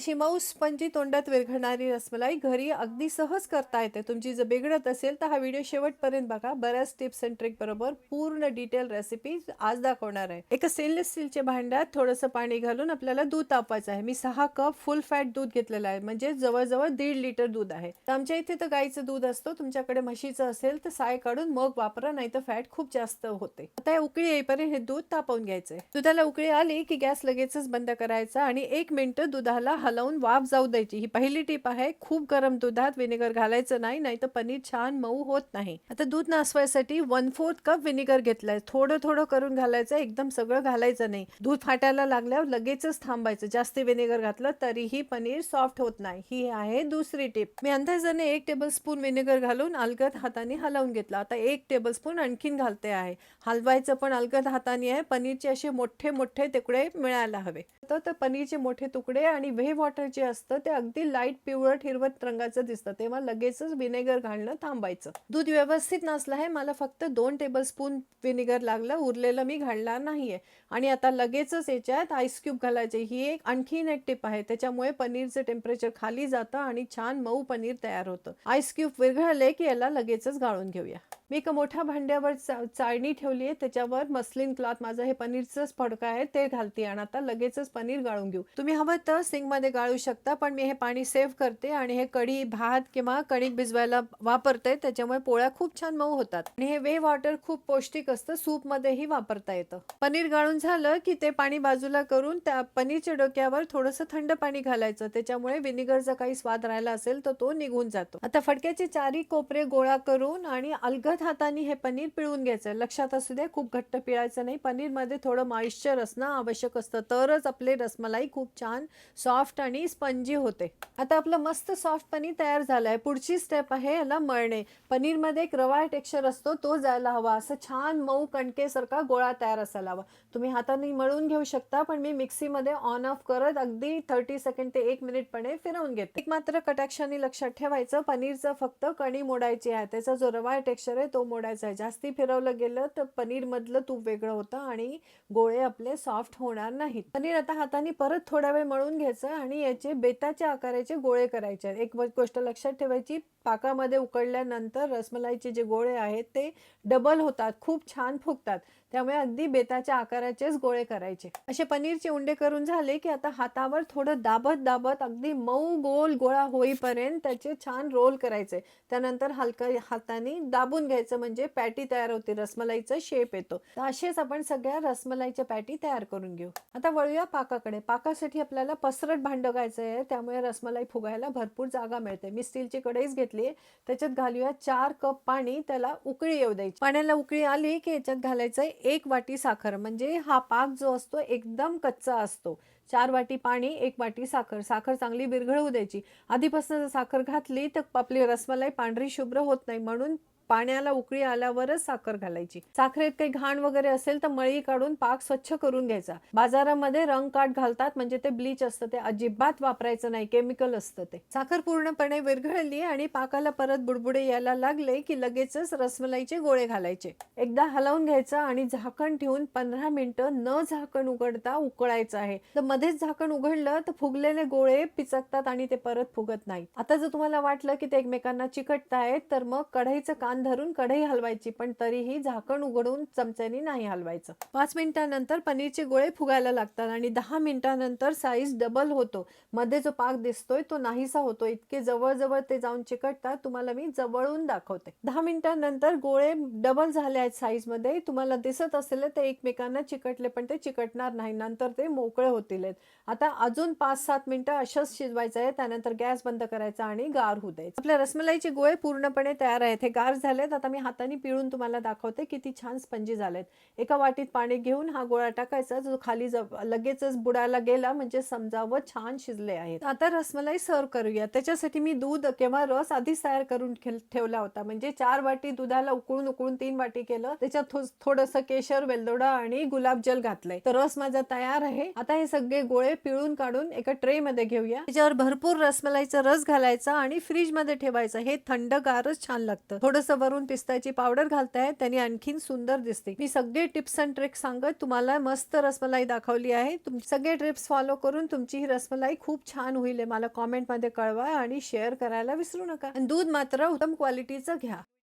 अशी मऊ स्पंजी तोंडात विरघळणारी रसमलाई घरी अगदी सहज करता येते. तुमची जर बिघडत असेल तर हा व्हिडिओ शेवटपर्यंत बघा. बऱ्याच टिप्स अँड ट्रिक बरोबर पूर्ण डिटेल रेसिपी आज दाखवणार आहे. एका स्टेनलेस स्टीलच्या भांड्यात थोडंसं पाणी घालून आपल्याला दूध तापवायचं आहे. मी 6 कप फुल फॅट दूध घेतलेलं आहे, म्हणजे जवळजवळ 1.5 लिटर दूध आहे. तर आमच्या इथे तर गाईचं दूध असतं, तुमच्याकडे म्हशीचं असेल तर साय काढून मग वापरा, नाही तर फॅट खूप जास्त होते. आता उकळी येईपर्यंत हे दूध तापवून घ्यायचंय. दुधाला उकळी आली की गॅस लगेचच बंद करायचा आणि 1 मिनिट दुधाला हलवून वाफ जाऊ द्यायची. ही पहिली टीप आहे. खूप गरम दुधात विनेगर घालायचं नाही, नाहीतर पनीर छान मऊ होत नाही. आता दूध नासवायसाठी 1/4 कप विनेगर घेतलाय. थोडं थोडं करून घालायचं, एकदम सगळं घालायचं नाही. दूध फाटायला लागल्यावर लगेचच थांबायचं. जास्त विनेगर घातलं तरीही पनीर सॉफ्ट होत नाही. ही आहे दुसरी टीप. मी अंदाजाने 1 टेबलस्पून विनेगर घालून अलगद हाताने हलवून घेतला. आता 1 टेबलस्पून आणखीन घालते आहे. हलवायचं पण अलगद हाताने आहे. पनीरचे असे मोठे मोठे तुकडे मिळायला हवे. तर पनीरचे मोठे तुकडे आणि व्हे वॉटर जे असतं ते अगदी लाईट पिवळट हिरवट रंगाचं दिसतं, तेव्हा लगेचच विनेगर घालणं थांबायचं. दूध व्यवस्थित नसलं आहे, मला फक्त 2 टेबलस्पून विनेगर लागलं, उरलेलं मी घालणार नाहीये. आणि आता लगेचच याच्यात आईस क्यूब घालायचे. ही एक आणखीन एक टिप आहे. त्याच्यामुळे पनीरचं टेम्परेचर खाली जातं आणि छान मऊ पनीर तयार होतं. आईस क्यूब विरघळले की याला लगेचच गाळून घेऊया. मी एका मोठ्या भांड्यावर चाळणी ठेवली आहे, त्याच्यावर मस्लिन क्लॉथ, माझं हे पनीरचंच फडकं आहे ते घालते आणि आता लगेचच पनीर गाळून घेऊ. तुम्ही हवं तर सिंक मध्ये गाळू शकता, पण मी हे पाणी सेव्ह करते आणि हे कढी, भात किंवा कणिक भिजवायला वापरते. त्याच्यामुळे पोळ्या खूप छान मऊ होतात आणि हे वे वॉटर खूप पौष्टिक असतं, सूप मध्येही वापरता येतं. पनीर गाळून झालं की ते पाणी बाजूला करून त्या पनीरच्या डोक्यावर थोडंसं थंड पाणी घालायचं. त्याच्यामुळे विनेगरचा काही स्वाद राहिला असेल तर तो निघून जातो. आता फडक्याचे चारी कोपरे गोळा करून आणि अलगद हाताने हे पनीर पिळून घ्यायचं. लक्षात असू दे, खूप घट्ट पिळायचं नाही. पनीर मध्ये थोडं मॉइश्चर असणं आवश्यक असतं, तरच आपले रसमलाई खूप छान सॉफ्ट आणि स्पंजी होते. आता आपलं मस्त सॉफ्ट पनीर तयार झालंय. पुढची स्टेप आहे याला मळणे. पनीर मध्ये एक रवा टेक्स्चर असतो, तो जायला हवा. असं छान मऊ कणकेसारखा गोळा तयार असायला हवा. तुम्ही हाताने मळून घेऊ शकता, पण मी मिक्सी मध्ये ऑन ऑफ करत अगदी 30 सेकंड ते 1 मिनिट पणे फिरवून घेते. एक मात्र कटाक्षाने लक्षात ठेवायचं, पनीरचं फक्त कणी मोडायची आहे. त्याचा जो रवा टेक्स्चर आहे तो मोडायचा आहे. जास्ती फिरवलं गेलं तर पनीर मधलं तूप वेगळं होतं आणि गोळे आपले सॉफ्ट होणार नाहीत. पनीर आता हाताने परत थोडा वेळ मळून घ्यायचं आणि याचे बेताच्या आकाराचे गोळे करायचे. एक गोष्ट लक्षात ठेवायची, पाकामध्ये उकळल्यानंतर रसमलाईचे जे गोळे आहेत ते डबल होतात, खूप छान फुगतात. त्यामुळे अगदी बेताच्या आकाराचेच गोळे करायचे. असे पनीरचे उंडे करून झाले की आता हातावर थोडं दाबत दाबत अगदी मऊ गोल गोळा होईपर्यंत त्याचे छान रोल करायचे. त्यानंतर हलका हाताने दाबून घ्यायचं, म्हणजे पॅटी तयार होते, रसमलाईचा शेप येतो. तर असेच आपण सगळ्या रसमलाईच्या पॅटी तयार करून घेऊ. आता वळूया पाकाकडे. पाकासाठी आपल्याला पसरट भांड घ्यायचं आहे, त्यामुळे रसमलाई फुगायला भरपूर जागा मिळते. मी स्टीलची कढईच घेतली आहे. त्याच्यात घालूया 4 कप पाणी. त्याला उकळी येऊ द्यायची. पाण्याला उकळी आली की याच्यात घालायचं 1 वाटी साखर, म्हणजे हा पाक जो असतो एकदम कच्चा असतो. 4 वाटी पाणी, 1 वाटी साखर. साखर चांगली विरघळू द्यायची. आधीपासून जर साखर घातली तर आपली रसमलाई पांढरी शुभ्र होत नाही, म्हणून पाण्याला उकळी आल्यावरच साखर घालायची. साखरेत काही घाण वगैरे असेल तर मळी काढून पाक स्वच्छ करून घ्यायचा. बाजारामध्ये रंग काठ घालतात, म्हणजे ते ब्लीच असतं, ते अजिबात वापरायचं नाही, केमिकल असतं ते. साखर पूर्णपणे विरघळली आणि पाकाला परत बुडबुडे यायला लागले की लगेचच रसमलाईचे गोळे घालायचे. एकदा हलवून घ्यायचं आणि झाकण ठेवून 15 मिनिटं न झाकण उघडता उकळायचं आहे. तर मध्येच झाकण उघडलं तर फुगलेले गोळे पिचकतात आणि ते परत फुगत नाहीत. आता जर तुम्हाला वाटलं की ते एकमेकांना चिकटतायत तर मग कढईचं कान धरून कढई हलवायची, पण तरीही झाकण उघडून चमच्याने नाही हलवायचं. 5 मिनिटांनंतर पनीरचे गोळे फुगायला लागतात आणि 10 मिनिटांनंतर साईज डबल होतो. मध्ये जो पाक दिसतोय तो नाहीसा होतो. इतके जवळ ते जाऊन चिकटतात. तुम्हाला मी जवळून दाखवते. 10 मिनिटांनंतर गोळे डबल झाले आहेत साईज मध्ये. तुम्हाला दिसत असेल ते एकमेकांना चिकटले, पण ते चिकटणार नाही, नंतर ते मोकळे होतील. आता अजून 5-7 मिनिटं अशाच शिजवायचं आहे. त्यानंतर गॅस बंद करायचा आणि गार होऊ द्यायचं. आपल्या रसमलाईचे गोळे पूर्णपणे तयार आहेत. हे गार झालेत. आता मी हाताने पिळून तुम्हाला दाखवते किती छान स्पंजी झालेत. एका वाटीत पाणी घेऊन हा गोळा टाकायचा, जो खाली लगेचच बुडायला गेला म्हणजे समजावं छान शिजले आहेत. आता रसमलाई सर्व करूया. त्याच्यासाठी मी दूध किंवा रस आधीच तयार करून ठेवला होता, म्हणजे 4 वाटी दुधाला उकळून 3 वाटी केलं. त्याच्यात थोडंसं केशर, वेलदोडा आणि गुलाबजल घातलंय. तर रस माझा तयार आहे. आता हे सगळे गोळे पिळून काढून एका ट्रे मध्ये घेऊया. त्याच्यावर भरपूर रसमलाईचा रस घालायचा आणि फ्रीज मध्ये ठेवायचा. हे थंडगारच छान लागतं. थोडंसं वरून पिस्ताची पावडर घालताय त्याने आणखीन सुंदर दिसते. मी सगळे टिप्स अँड ट्रिक्स सांगत तुम्हाला मस्त रसमलाई दाखवली आहे. सगळे टिप्स फॉलो करून तुमची ही रसमलाई खूप छान होईल. मला कॉमेंट मध्ये कळवा आणि शेअर करायला विसरू नका. दूध मात्र उत्तम क्वालिटीचं घ्या.